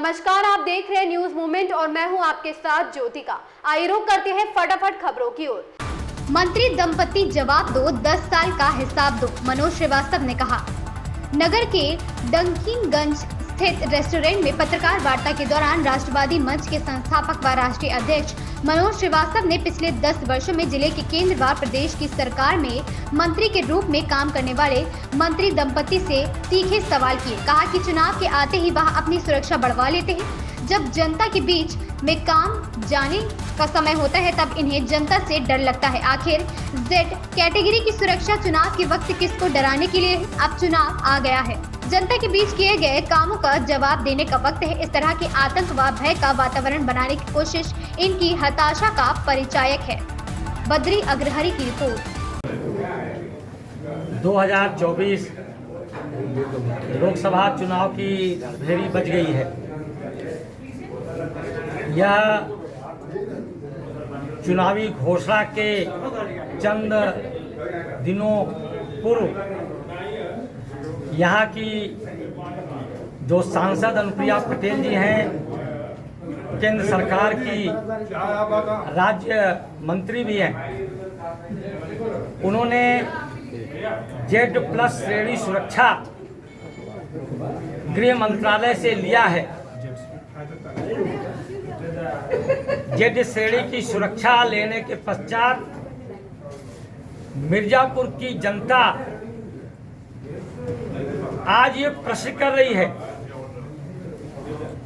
नमस्कार, आप देख रहे हैं न्यूज मूवमेंट और मैं हूं आपके साथ ज्योतिका। आइए रुक करते हैं फटाफट खबरों की ओर। मंत्री दंपति जवाब दो, 10 साल का हिसाब दो, मनोज श्रीवास्तव ने कहा। नगर के डंकिनगंज स्थित रेस्टोरेंट में पत्रकार वार्ता के दौरान राष्ट्रवादी मंच के संस्थापक व राष्ट्रीय अध्यक्ष मनोज श्रीवास्तव ने पिछले 10 वर्षों में जिले के केंद्र व प्रदेश की सरकार में मंत्री के रूप में काम करने वाले मंत्री दंपति से तीखे सवाल किए। कहा कि चुनाव के आते ही वह अपनी सुरक्षा बढ़वा लेते हैं। जब जनता के बीच में काम जाने का समय होता है तब इन्हें जनता से डर लगता है। आखिर जेड कैटेगरी की सुरक्षा चुनाव के वक्त किसको डराने के लिए? अब चुनाव आ गया है, जनता के बीच किए गए कामों का जवाब देने का वक्त है। इस तरह के आतंक व भय का वातावरण बनाने की कोशिश इनकी हताशा का परिचायक है। बद्री अग्रहरी की रिपोर्ट। 2024 लोकसभा चुनाव की भेरी बज गई है। यह चुनावी घोषणा के चंद दिनों पूर्व यहाँ की जो सांसद अनुप्रिया पटेल जी हैं, केंद्र सरकार की राज्य मंत्री भी हैं, उन्होंने Z+ श्रेणी सुरक्षा गृह मंत्रालय से लिया है। Z श्रेणी की सुरक्षा लेने के पश्चात मिर्जापुर की जनता आज ये प्रश्न कर रही है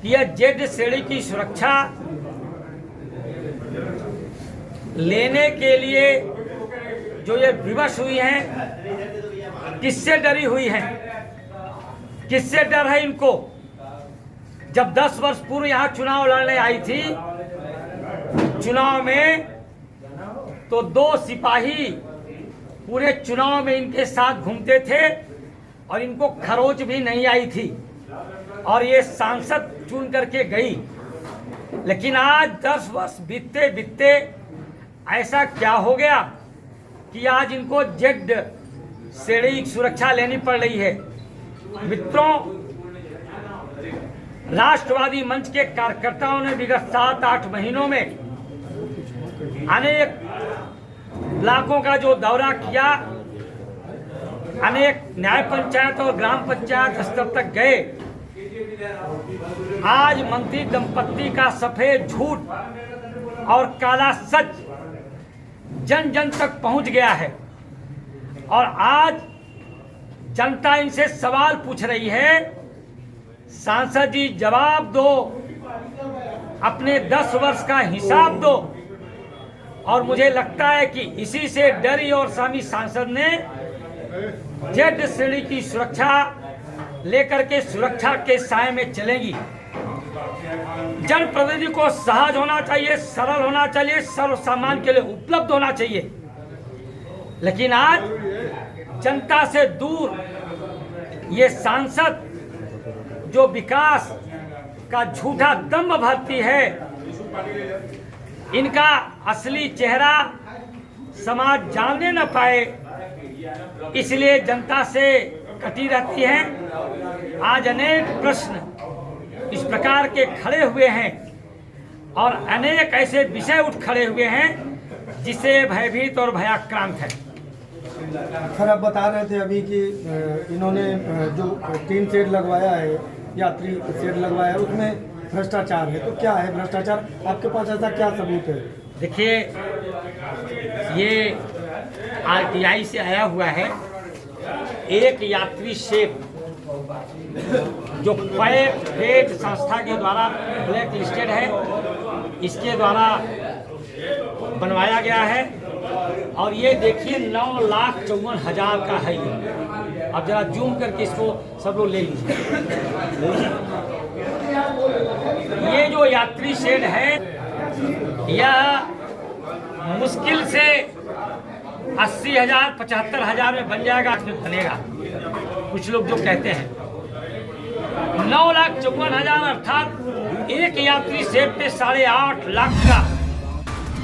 कि यह Z श्रेणी की सुरक्षा लेने के लिए जो ये विवश हुई हैं, किससे डरी हुई हैं? किससे डर है इनको? जब 10 वर्ष पूर्व यहाँ चुनाव लड़ने आई थी, चुनाव में तो 2 सिपाही पूरे चुनाव में इनके साथ घूमते थे और इनको खरोच भी नहीं आई थी और ये सांसद चुन करके गई। लेकिन आज 10 वर्ष बीतते बीतते ऐसा क्या हो गया कि आज इनको Z श्रेणी सुरक्षा लेनी पड़ रही है। मित्रों, राष्ट्रवादी मंच के कार्यकर्ताओं ने विगत 7-8 महीनों में अनेक ब्लॉकों का जो दौरा किया, अनेक न्याय पंचायत और ग्राम पंचायत स्तर तक गए। आज मंत्री दंपति का सफेद झूठ और काला सच जन जन तक पहुंच गया है और आज जनता इनसे सवाल पूछ रही है। सांसद जी जवाब दो, अपने 10 वर्ष का हिसाब दो। और मुझे लगता है कि इसी से डरी और स्वामी सांसद ने Z श्रेणी की सुरक्षा लेकर के सुरक्षा के साए में चलेंगी। जनप्रतिनिधि को सहज होना चाहिए, सरल होना चाहिए, सर्व सामान के लिए उपलब्ध होना चाहिए। लेकिन आज जनता से दूर ये सांसद जो विकास का झूठा दम्भ भरती है, इनका असली चेहरा समाज जानने न पाए, इसलिए जनता से कटी रहती है। आज अनेक प्रश्न इस प्रकार के खड़े हुए हैं और अनेक ऐसे विषय उठ खड़े हुए हैं जिसे भयभीत और भयाक्रांत है। सर, आप बता रहे थे अभी कि इन्होंने जो 3 शेड लगवाया है, यात्री शेड लगवाया है, उसमें भ्रष्टाचार है। तो क्या है भ्रष्टाचार? आपके पास ऐसा क्या सबूत है? देखिए, ये RTI से आया हुआ है। एक यात्री शेड जो पेड संस्था के द्वारा ब्लैक लिस्टेड है, इसके द्वारा बनवाया गया है और ये देखिए 9,54,000 का है। ये अब जरा जूम करके इसको सब लोग ले लीजिए। ये जो यात्री शेड है, यह मुश्किल से 80,000 75,000 में बन जाएगा, इसमें बनेगा। कुछ लोग जो कहते हैं 9,54,000 अर्थात एक यात्री शेड पे 8.5 लाख का।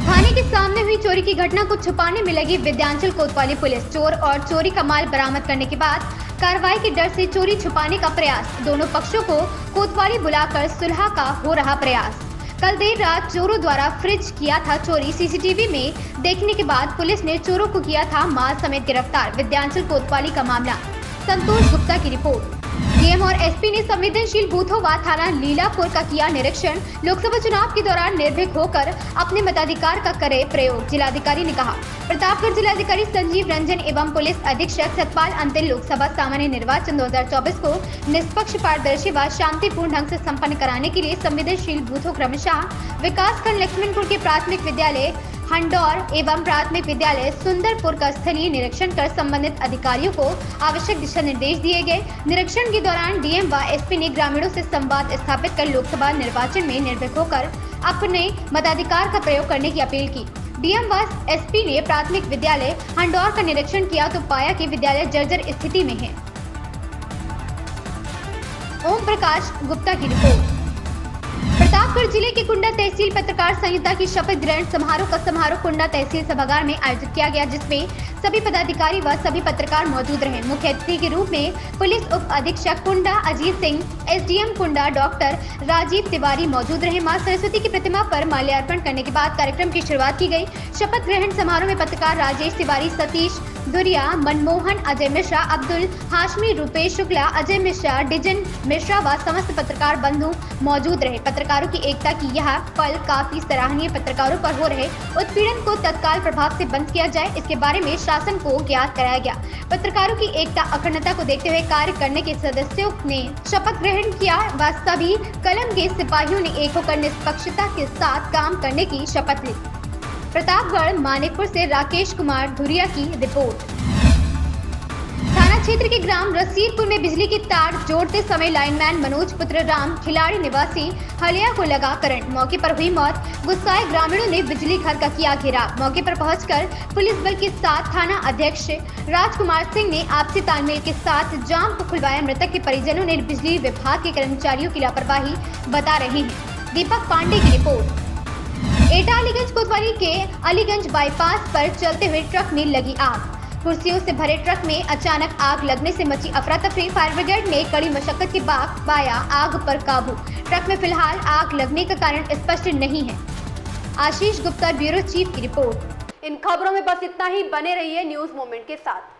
थाने के सामने हुई चोरी की घटना को छुपाने में लगी विद्यांचल कोतवाली पुलिस। चोर और चोरी का माल बरामद करने के बाद कार्रवाई के डर से चोरी छुपाने का प्रयास, दोनों पक्षों को कोतवाली बुलाकर सुलह का हो रहा प्रयास। कल देर रात चोरों द्वारा फ्रिज किया था चोरी, सीसीटीवी में देखने के बाद पुलिस ने चोरों को किया था माल समेत गिरफ्तार। विद्यांचल कोतवाली का मामला। संतोष गुप्ता की रिपोर्ट। डीएम और एसपी ने संवेदनशील बूथों व थाना लीलापुर का किया निरीक्षण। लोकसभा चुनाव के दौरान निर्भीक होकर अपने मताधिकार का करे प्रयोग, जिलाधिकारी ने कहा। प्रतापगढ़ जिलाधिकारी संजीव रंजन एवं पुलिस अधीक्षक सतपाल अंतिल लोकसभा सामान्य निर्वाचन 2024 को निष्पक्ष, पारदर्शी व शांतिपूर्ण ढंग से संपन्न कराने के लिए संवेदनशील बूथों क्रमशः विकासखंड लक्ष्मणपुर के प्राथमिक विद्यालय हंडौर एवं प्राथमिक विद्यालय सुंदरपुर का स्थलीय निरीक्षण कर संबंधित अधिकारियों को आवश्यक दिशा निर्देश दिए गए। निरीक्षण के दौरान डीएम व एसपी ने ग्रामीणों से संवाद स्थापित कर लोकसभा निर्वाचन में निर्भीक होकर अपने मताधिकार का प्रयोग करने की अपील की। डीएम व एसपी ने प्राथमिक विद्यालय हंडौर का निरीक्षण किया तो पाया कि विद्यालय जर्जर स्थिति में है। ओम प्रकाश गुप्ता की रिपोर्ट। प्रतापगढ़ जिले के कुंडा तहसील पत्रकार संहिता की शपथ ग्रहण समारोह कुंडा तहसील सभागार में आयोजित किया गया, जिसमें सभी पदाधिकारी व सभी पत्रकार मौजूद रहे। मुख्य अतिथि के रूप में पुलिस उप अधीक्षक कुंडा अजीत सिंह, एसडीएम कुंडा डॉक्टर राजीव तिवारी मौजूद रहे। मां सरस्वती की प्रतिमा पर माल्यार्पण करने के बाद कार्यक्रम की शुरुआत की गई। शपथ ग्रहण समारोह में पत्रकार राजेश तिवारी, सतीश दुरिया, मनमोहन, अजय मिश्रा, अब्दुल हाशमी, रूपेश शुक्ला, अजय मिश्रा, डिजन मिश्रा व समस्त पत्रकार बंधु मौजूद रहे। पत्रकारों की एकता की यह पल काफी सराहनीय। पत्रकारों पर हो रहे उत्पीड़न को तत्काल प्रभाव से बंद किया जाए, इसके बारे में शासन को ज्ञात कराया गया। पत्रकारों की एकता, अखंडता को देखते हुए कार्य करने के सदस्यों ने शपथ ग्रहण किया व सभी कलम के सिपाहियों ने एक होकर निष्पक्षता के साथ काम करने की शपथ ली। प्रतापगढ़ मानिकपुर से राकेश कुमार धुरिया की रिपोर्ट। थाना क्षेत्र के ग्राम रसीदपुर में बिजली की तार जोड़ते समय लाइनमैन मनोज पुत्र राम खिलाड़ी निवासी हलिया को लगा करंट, मौके पर हुई मौत। गुस्साए ग्रामीणों ने बिजली घर का किया घेराव। मौके पर पहुंचकर पुलिस बल के साथ थाना अध्यक्ष राजकुमार सिंह ने आपसी तालमेल के साथ जाम को खुलवाया। मृतक के परिजनों ने बिजली विभाग के कर्मचारियों की लापरवाही बता रहे हैं। दीपक पांडे की रिपोर्ट। एटा अलीगंज कोतवाली के अलीगंज बाईपास पर चलते हुए ट्रक में लगी आग। कुर्सियों से भरे ट्रक में अचानक आग लगने से मची अफरा तफरी। फायर ब्रिगेड ने कड़ी मशक्कत के बाद पाया आग पर काबू। ट्रक में फिलहाल आग लगने का कारण स्पष्ट नहीं है। आशीष गुप्ता, ब्यूरो चीफ की रिपोर्ट। इन खबरों में बस इतना ही। बने रहिए न्यूज मोमेंट के साथ।